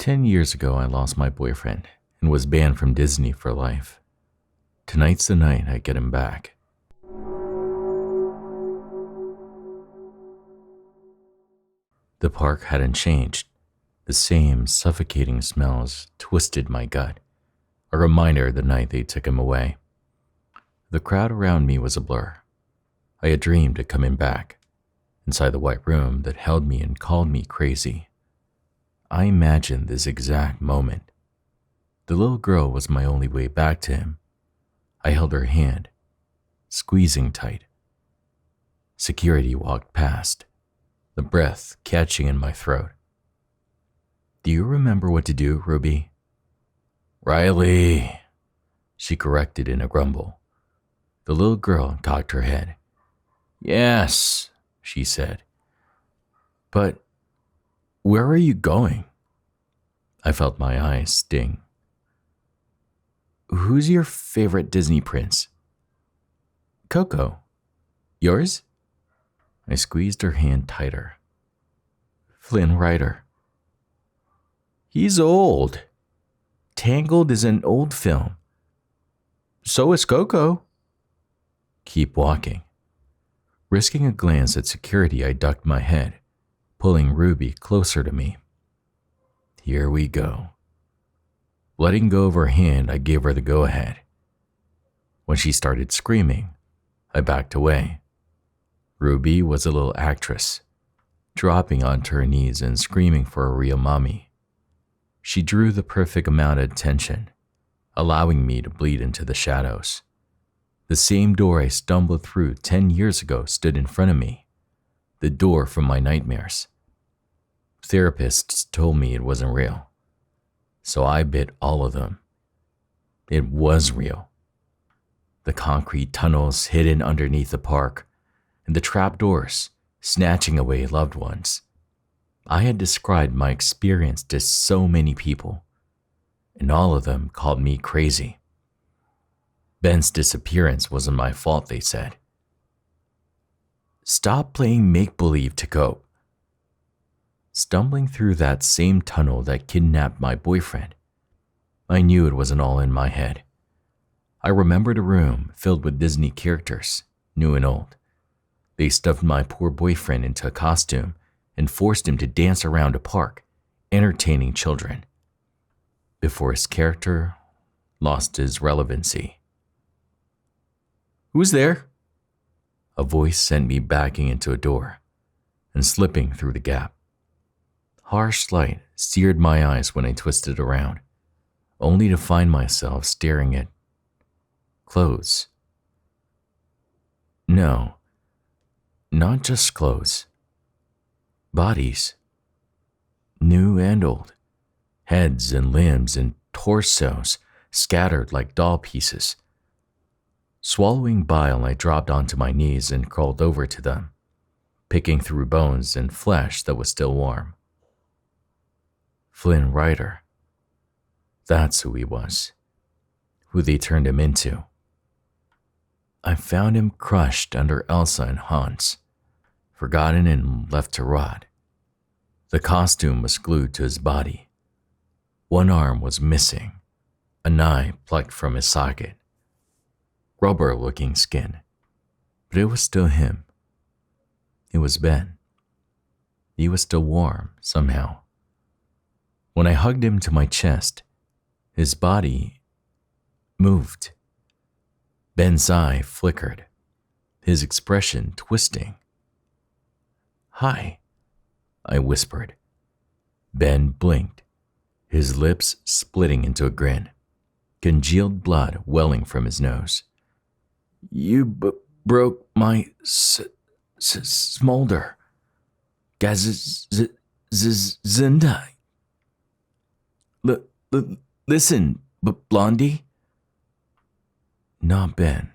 10 years ago, I lost my boyfriend and was banned from Disney for life. Tonight's the night I get him back. The park hadn't changed. The same suffocating smells twisted my gut, a reminder of the night they took him away. The crowd around me was a blur. I had dreamed of coming back, inside the white room that held me and called me crazy. I imagined this exact moment. The little girl was my only way back to him. I held her hand, squeezing tight. Security walked past, the breath catching in my throat. "Do you remember what to do, Ruby?" "Riley," she corrected in a grumble. The little girl cocked her head. "Yes," she said. "But where are you going?" I felt my eyes sting. "Who's your favorite Disney prince?" "Coco. Yours?" I squeezed her hand tighter. "Flynn Rider." "He's old. Tangled is an old film. So is Coco." "Keep walking." Risking a glance at security, I ducked my head, pulling Ruby closer to me. Here we go. Letting go of her hand, I gave her the go-ahead. When she started screaming, I backed away. Ruby was a little actress, dropping onto her knees and screaming for a real mommy. She drew the perfect amount of attention, allowing me to bleed into the shadows. The same door I stumbled through 10 years ago stood in front of me, the door from my nightmares. Therapists told me it wasn't real, so I bit all of them. It was real. The concrete tunnels hidden underneath the park, and the trapdoors snatching away loved ones. I had described my experience to so many people, and all of them called me crazy. Ben's disappearance wasn't my fault, they said. "Stop playing make-believe to cope." Stumbling through that same tunnel that kidnapped my boyfriend, I knew it wasn't all in my head. I remembered a room filled with Disney characters, new and old. They stuffed my poor boyfriend into a costume and forced him to dance around a park, entertaining children, before his character lost his relevancy. "Who's there?" A voice sent me backing into a door and slipping through the gap. Harsh light seared my eyes when I twisted around, only to find myself staring at clothes. No, not just clothes. Bodies. New and old. Heads and limbs and torsos scattered like doll pieces. Swallowing bile, I dropped onto my knees and crawled over to them, picking through bones and flesh that was still warm. Flynn Rider. That's who he was, who they turned him into. I found him crushed under Elsa and Hans, forgotten and left to rot. The costume was glued to his body. One arm was missing, an eye plucked from his socket. Rubber-looking skin, but it was still him. It was Ben. He was still warm, somehow. When I hugged him to my chest, his body moved. Ben's eye flickered, his expression twisting. "Hi," I whispered. Ben blinked, his lips splitting into a grin, congealed blood welling from his nose. "You broke my smolder. Zinda. Listen, Blondie." Not Ben.